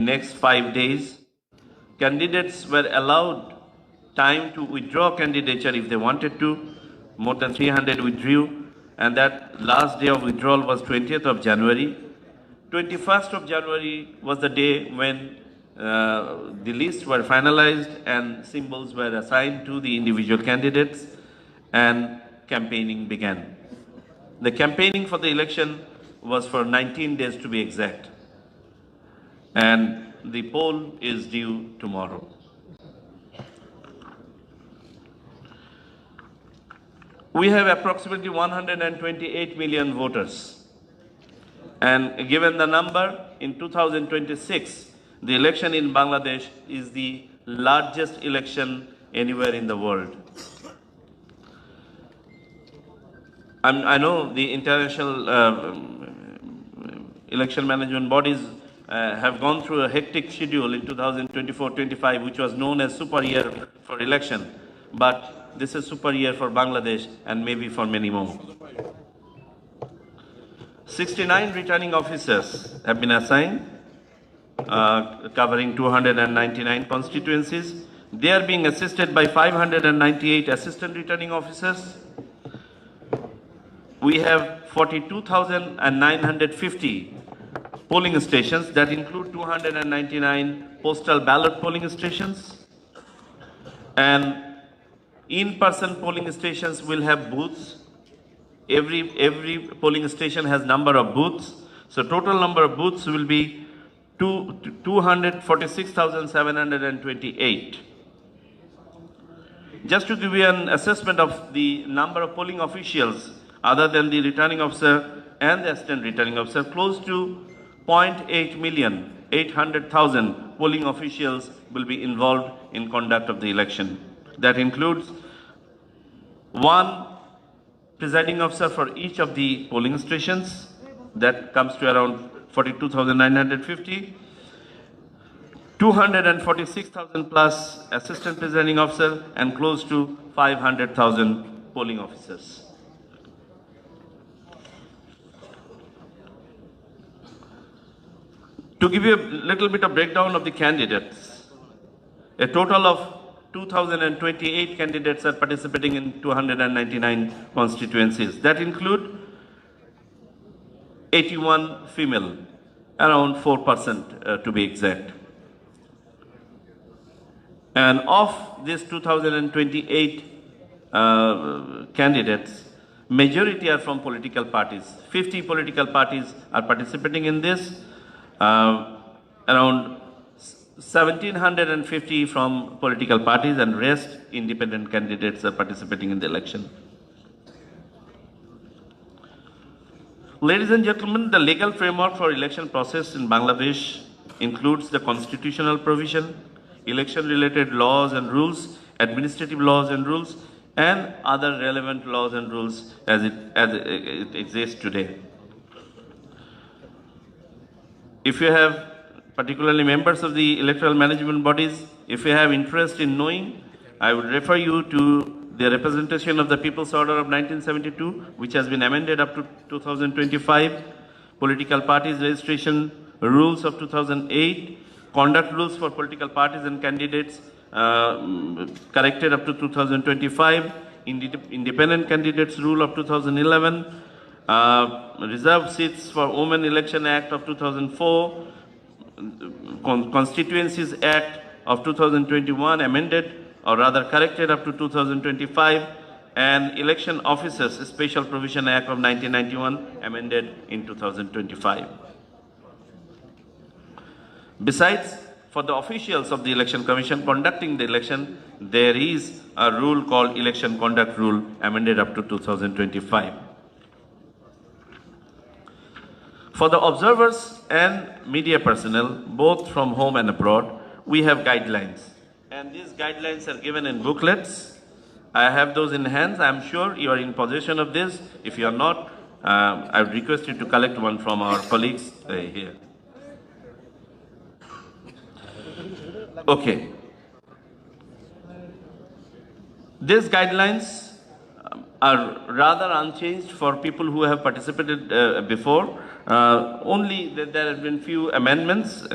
next 5 days. Candidates were allowed time to withdraw candidature if they wanted to. More than 300 withdrew, and that last day of withdrawal was 20th of January. 21st of January was the day when the lists were finalized and symbols were assigned to the individual candidates and campaigning began. The campaigning for the election was for 19 days to be exact, and the poll is due tomorrow. We have approximately 128 million voters, and given the number, in 2026, the election in Bangladesh is the largest election anywhere in the world. I know the international election management bodies have gone through a hectic schedule in 2024-25, which was known as super year for election, but this is super year for Bangladesh and maybe for many more. 69 returning officers have been assigned, covering 299 constituencies. They are being assisted by 598 assistant returning officers. We have 42,950 polling stations that include 299 postal ballot polling stations, and in-person polling stations will have booths. Every polling station has number of booths. So total number of booths will be 246,728. Just to give you an assessment of the number of polling officials, other than the returning officer and the assistant returning officer, close to 0.8,800,000 polling officials will be involved in conduct of the election. That includes one presiding officer for each of the polling stations. That comes to around 42,950. 246,000 plus assistant presiding officer, and close to 500,000 polling officers. To give you a little bit of breakdown of the candidates, a total of 2,028 candidates are participating in 299 constituencies. That include 81 female, around 4% to be exact. And of these 2,028 candidates, majority are from political parties. 50 political parties are participating in this. Around 1,750 from political parties, and rest independent candidates are participating in the election. Ladies and gentlemen, the legal framework for election process in Bangladesh includes the constitutional provision, election-related laws and rules, administrative laws and rules, and other relevant laws and rules as it exists today. If you have, particularly members of the electoral management bodies, if you have interest in knowing, I would refer you to the representation of the People's Order of 1972, which has been amended up to 2025, political parties registration rules of 2008, conduct rules for political parties and candidates corrected up to 2025, independent candidates rule of 2011, Reserved Seats for Women Election Act of 2004, Constituencies Act of 2021 amended, or rather corrected up to 2025, and Election Officers Special Provision Act of 1991 amended in 2025. Besides, for the officials of the Election Commission conducting the election, there is a rule called Election Conduct Rule amended up to 2025. For the observers and media personnel, both from home and abroad, we have guidelines. And these guidelines are given in booklets. I have those in hands. I'm sure you are in possession of this. If you are not, I would request you to collect one from our colleagues here. Okay. These guidelines are rather unchanged for people who have participated before. Only that there have been few amendments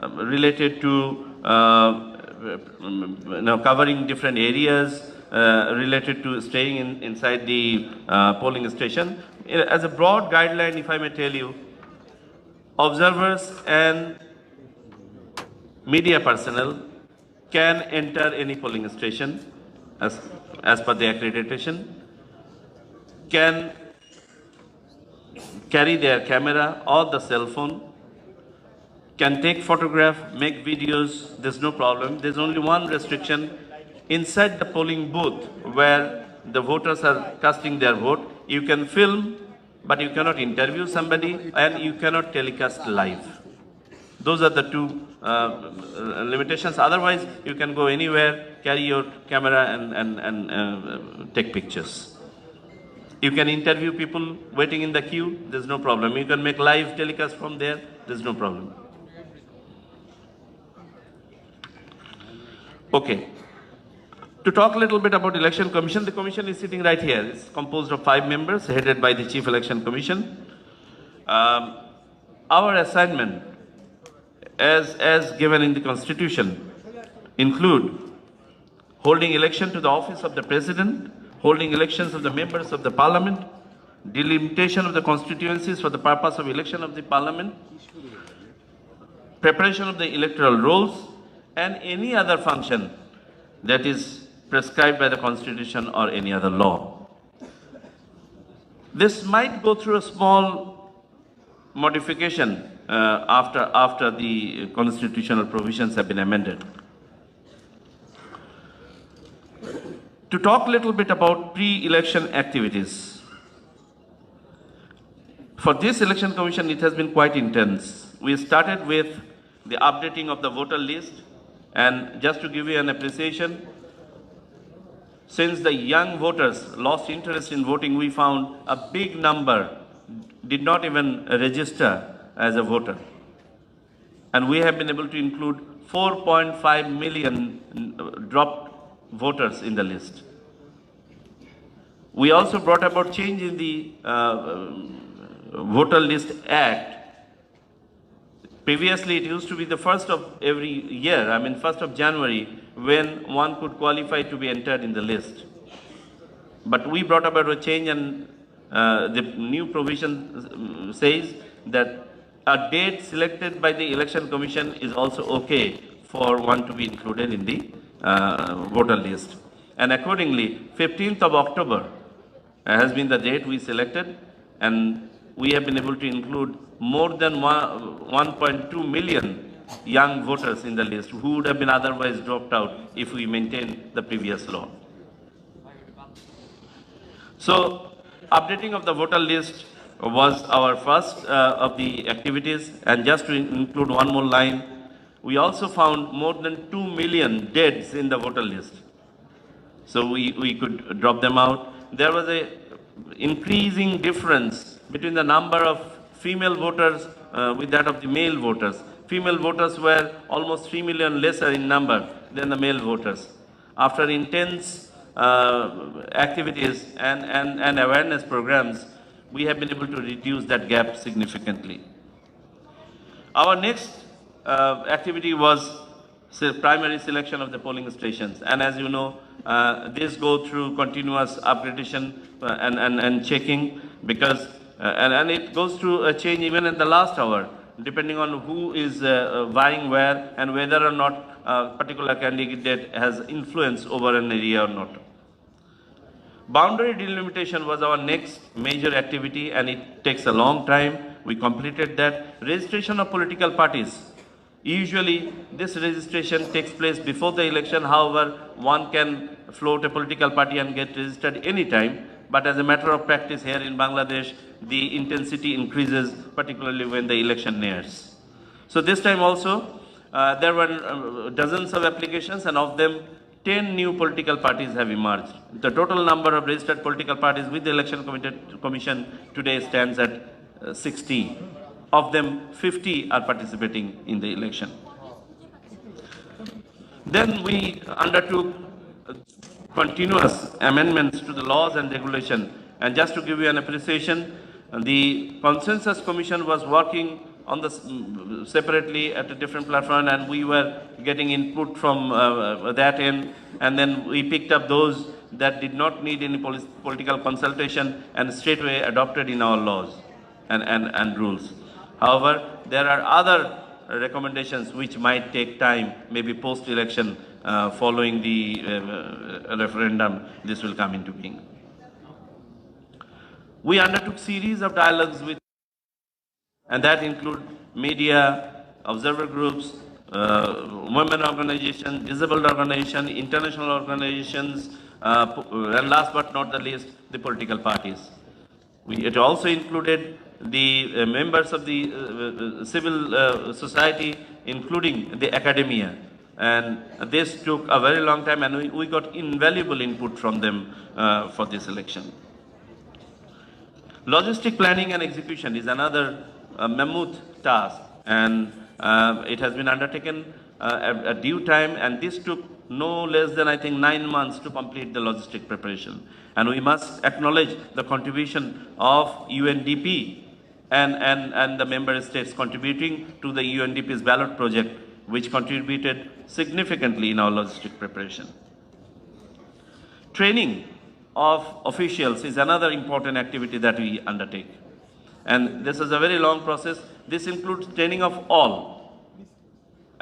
related to covering different areas, related to staying inside the polling station. As a broad guideline, if I may tell you, observers and media personnel can enter any polling station as per the accreditation, can carry their camera or the cell phone, can take photograph, make videos, there's no problem. There's only one restriction: inside the polling booth where the voters are casting their vote, you can film, but you cannot interview somebody and you cannot telecast live. Those are the two limitations. Otherwise, you can go anywhere, carry your camera and take pictures. You can interview people waiting in the queue, there's no problem. You can make live telecast from there, there's no problem. Okay. To talk a little bit about Election Commission, the Commission is sitting right here. It's composed of 5 members, headed by the Chief Election Commission. Our assignment, as given in the Constitution, include holding election to the office of the President, holding elections of the members of the Parliament, delimitation of the constituencies for the purpose of election of the Parliament, preparation of the electoral rolls, and any other function that is prescribed by the Constitution or any other law. This might go through a small modification after the constitutional provisions have been amended. To talk a little bit about pre-election activities. For this Election Commission, it has been quite intense. We started with the updating of the voter list, and just to give you an appreciation, since the young voters lost interest in voting, we found a big number did not even register as a voter. And we have been able to include 4.5 million dropped voters in the list. We also brought about change in the Voter List Act. Previously, it used to be the first of every year, 1st of January, when one could qualify to be entered in the list. But we brought about a change, and the new provision says that a date selected by the Election Commission is also okay for one to be included in the voter list. And accordingly, 15th of October has been the date we selected, and we have been able to include more than 1.2 million young voters in the list who would have been otherwise dropped out if we maintain the previous law. So, updating of the voter list was our first of the activities, and just to include one more line, we also found more than 2 million deads in the voter list. So we could drop them out. There was a increasing difference between the number of female voters with that of the male voters. Female voters were almost 3 million lesser in number than the male voters. After intense activities and awareness programs, we have been able to reduce that gap significantly. Our next activity was primary selection of the polling stations. And as you know, this go through continuous upgradation and checking, because and it goes through a change even in the last hour, depending on who is vying where and whether or not a particular candidate has influence over an area or not. Boundary delimitation was our next major activity, and it takes a long time. We completed that. Registration of political parties. Usually, this registration takes place before the election. However, one can float a political party and get registered anytime. But as a matter of practice here in Bangladesh, the intensity increases, particularly when the election nears. So this time also, there were dozens of applications, and of them, 10 new political parties have emerged. The total number of registered political parties with the Election Commission today stands at 60. Of them, 50 are participating in the election. Then we undertook continuous amendments to the laws and regulation. And just to give you an appreciation, the Consensus Commission was working on the separately at a different platform, and we were getting input from that end, and then we picked up those that did not need any political consultation and straightway adopted in our laws and rules. However, there are other recommendations which might take time, maybe post-election, following the referendum, this will come into being. We undertook series of dialogues with, and that include media, observer groups, women organizations, disabled organizations, international organizations, and last but not the least, the political parties. It also included the members of the civil society, including the academia. And this took a very long time, and we got invaluable input from them for this election. Logistic planning and execution is another mammoth task, and it has been undertaken at due time, and this took no less than, I think, 9 months to complete the logistic preparation. And we must acknowledge the contribution of UNDP and the member states contributing to the UNDP's ballot project, which contributed significantly in our logistic preparation. Training of officials is another important activity that we undertake. And this is a very long process. This includes training of all.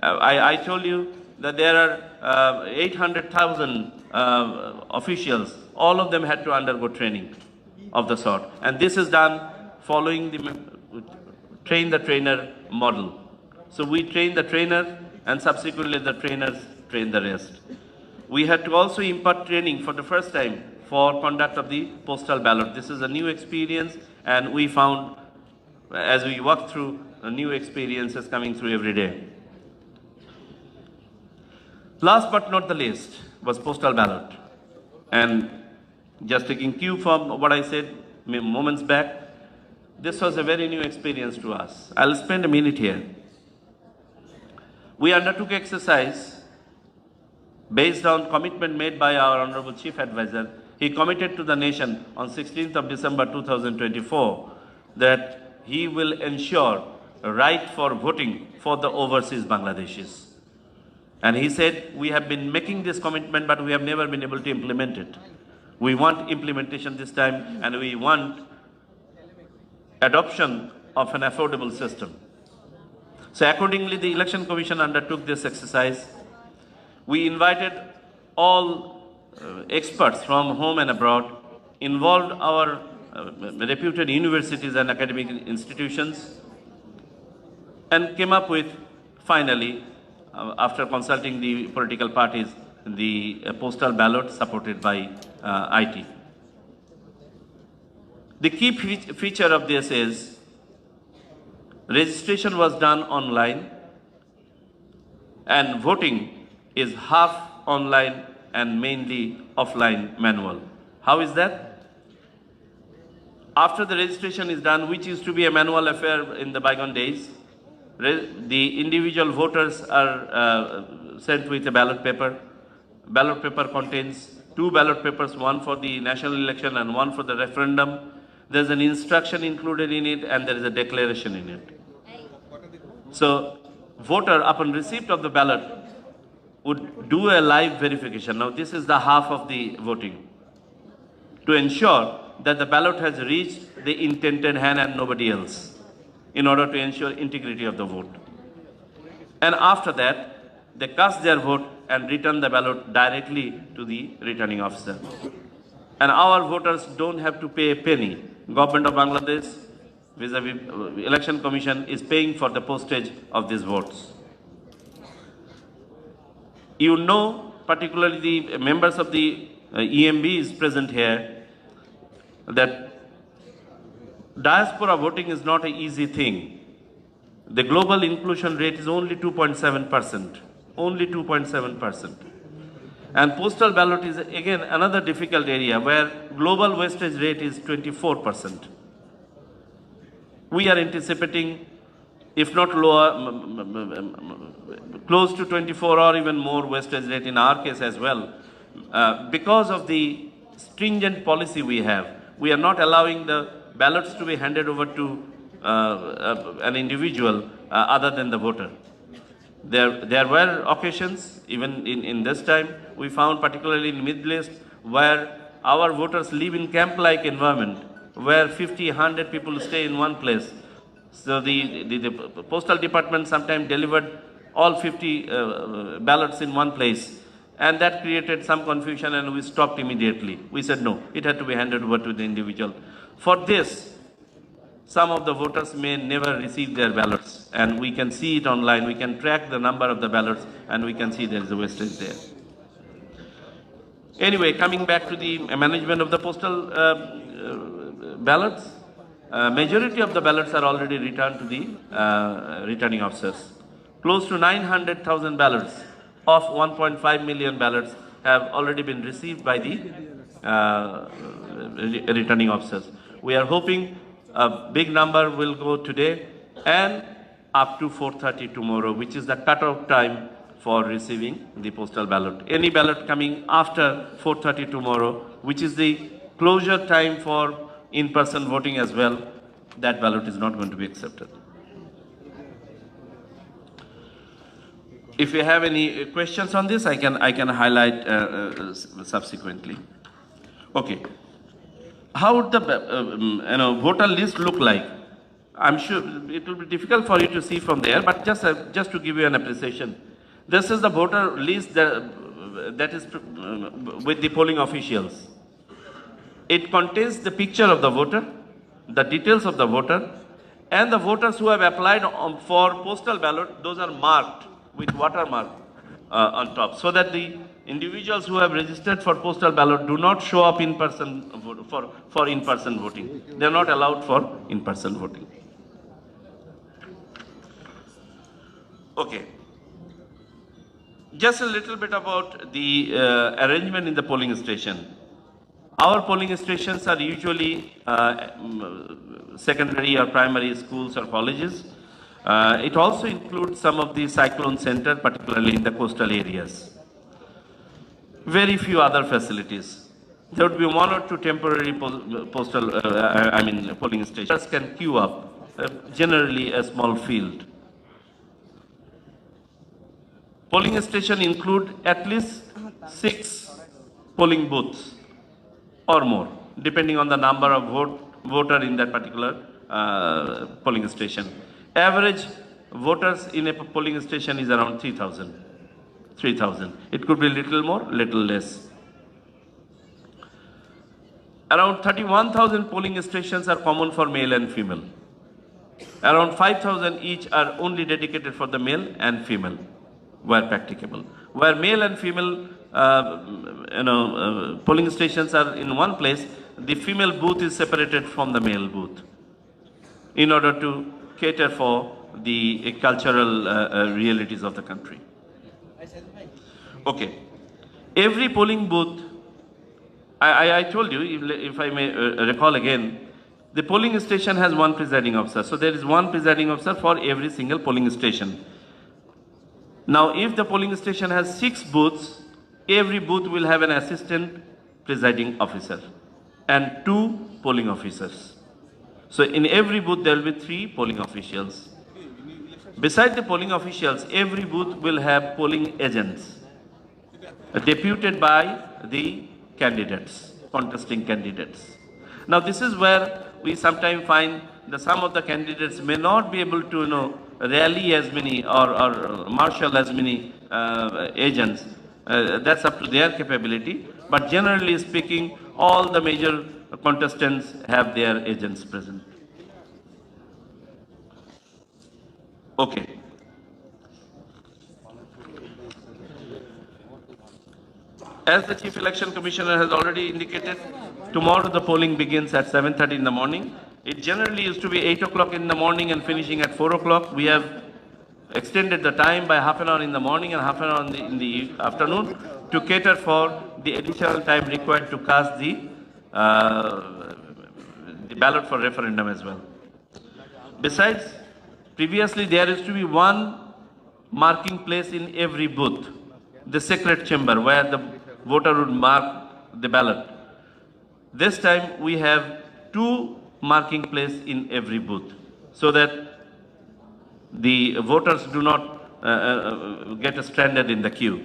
I told you that there are 800,000 officials. All of them had to undergo training of the sort. And this is done following the train the trainer model. So we train the trainer, and subsequently the trainers train the rest. We had to also impart training for the first time for conduct of the postal ballot. This is a new experience, and we found, as we walked through, new experiences coming through every day. Last but not the least was postal ballot. And just taking cue from what I said moments back, this was a very new experience to us. I'll spend a minute here. We undertook exercise based on commitment made by our Honorable Chief Advisor. He committed to the nation on 16th of December 2024 that he will ensure a right for voting for the overseas Bangladeshis. And he said, we have been making this commitment, but we have never been able to implement it. We want implementation this time, and we want adoption of an affordable system. So accordingly, the Election Commission undertook this exercise. We invited all experts from home and abroad, involved our reputed universities and academic institutions, and came up with, finally, after consulting the political parties, the postal ballot supported by IT. The key feature of this is registration was done online, and voting is half online and mainly offline manual. How is that? After the registration is done, which used to be a manual affair in the bygone days, the individual voters are sent with a ballot paper. Ballot paper contains 2 ballot papers, one for the national election and one for the referendum. There's an instruction included in it, and there is a declaration in it. So, voter, upon receipt of the ballot, would do a live verification. Now, this is the half of the voting, to ensure that the ballot has reached the intended hand and nobody else, in order to ensure integrity of the vote. And after that, they cast their vote and return the ballot directly to the returning officer. And our voters don't have to pay a penny. Government of Bangladesh, vis-a-vis Election Commission, is paying for the postage of these votes. You know, particularly the members of the EMBs present here, that diaspora voting is not an easy thing. The global inclusion rate is only 2.7%. Only 2.7%. And postal ballot is again another difficult area where global wastage rate is 24%. We are anticipating, if not lower, close to 24 or even more wastage rate in our case as well. Because of the stringent policy we have, we are not allowing the ballots to be handed over to an individual other than the voter. There were occasions, even in this time, we found particularly in Middle East, where our voters live in camp-like environment, where 50, 100 people stay in one place. So the postal department sometimes delivered all 50 ballots in one place. And that created some confusion, and we stopped immediately. We said no, it had to be handed over to the individual. For this, some of the voters may never receive their ballots, and we can see it online. We can track the number of the ballots, and we can see there is a wastage there. Anyway, coming back to the management of the postal ballots, majority of the ballots are already returned to the returning officers. Close to 900,000 ballots of 1.5 million ballots have already been received by the returning officers. We are hoping a big number will go today and up to 4:30 tomorrow, which is the cutoff time for receiving the postal ballot. Any ballot coming after 4:30 tomorrow, which is the closure time for in-person voting as well, that ballot is not going to be accepted. If you have any questions on this, I can highlight subsequently. Okay. How would the voter list look like? I'm sure it will be difficult for you to see from there, but just to give you an appreciation, this is the voter list that is with the polling officials. It contains the picture of the voter, the details of the voter, and the voters who have applied for postal ballot. Those are marked with watermark on top, so that the individuals who have registered for postal ballot do not show up in person for in-person voting. They are not allowed for in-person voting. Okay. Just a little bit about the arrangement in the polling station. Our polling stations are usually secondary or primary schools or colleges. It also includes some of the cyclone center, particularly in the coastal areas. Very few other facilities. There would be one or two temporary polling stations can queue up, generally a small field. Polling station include at least 6 polling booths or more, depending on the number of voter in that particular polling station. Average voters in a polling station is around 3,000. It could be little more, little less. Around 31,000 polling stations are common for male and female. Around 5,000 each are only dedicated for the male and female, where practicable. Where male and female polling stations are in one place, the female booth is separated from the male booth in order to cater for the cultural realities of the country. Okay. Every polling booth, I told you, if I may recall again, the polling station has one presiding officer. So there is one presiding officer for every single polling station. Now, if the polling station has 6 booths, every booth will have an assistant presiding officer and 2 polling officers. So in every booth, there will be 3 polling officials. Besides the polling officials, every booth will have polling agents, deputed by the candidates, contesting candidates. Now, this is where we sometimes find that some of the candidates may not be able to, rally as many or marshal as many agents. That's up to their capability. But generally speaking, all the major contestants have their agents present. Okay. As the Chief Election Commissioner has already indicated, tomorrow the polling begins at 7:30 in the morning. It generally used to be 8 o'clock in the morning and finishing at 4 o'clock. We have extended the time by half an hour in the morning and half an hour in the afternoon to cater for the additional time required to cast the ballot for referendum as well. Besides, previously there used to be one marking place in every booth, the secret chamber where the voter would mark the ballot. This time we have 2 marking place in every booth. so that the voters do not get stranded in the queue.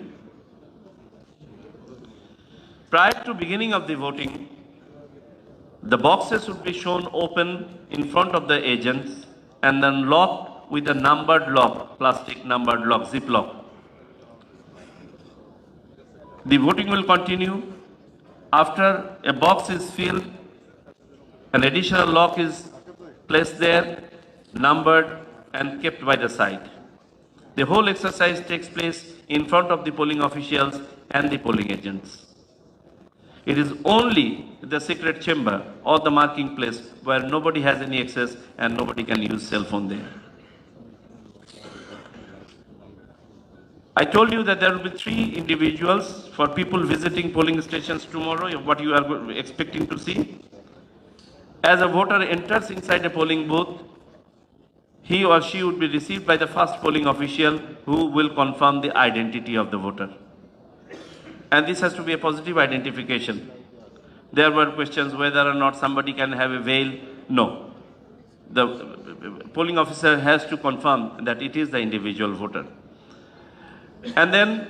Prior to beginning of the voting, the boxes would be shown open in front of the agents and then locked with a numbered lock, plastic numbered lock, zip lock. The voting will continue. After a box is filled, an additional lock is placed there, numbered and kept by the side. The whole exercise takes place in front of the polling officials and the polling agents. It is only the secret chamber or the marking place where nobody has any access and nobody can use cell phone there. I told you that there will be 3 individuals for people visiting polling stations tomorrow, what you are expecting to see. As a voter enters inside a polling booth, he or she would be received by the first polling official who will confirm the identity of the voter. And this has to be a positive identification. There were questions whether or not somebody can have a veil. No. The polling officer has to confirm that it is the individual voter. And then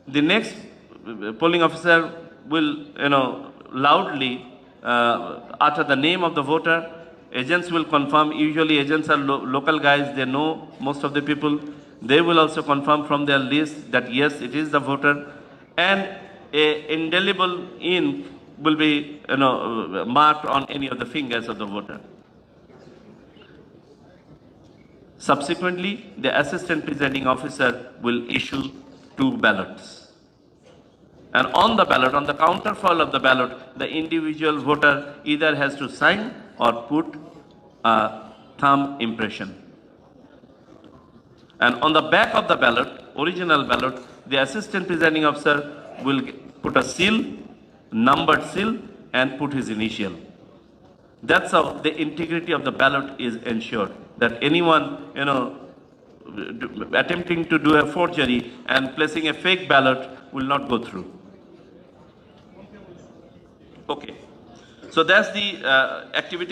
the next polling officer will, loudly utter the name of the voter. Agents will confirm. Usually agents are local guys. They know most of the people. They will also confirm from their list that yes, it is the voter. And a indelible ink will be, marked on any of the fingers of the voter. Subsequently, the assistant presiding officer will issue 2 ballots. And on the ballot, on the counterfoil of the ballot, the individual voter either has to sign or put a thumb impression. And on the back of the ballot, original ballot, the assistant presiding officer will put a seal, numbered seal, and put his initial. That's how the integrity of the ballot is ensured. That anyone, attempting to do a forgery and placing a fake ballot will not go through. Okay. So that's the activity.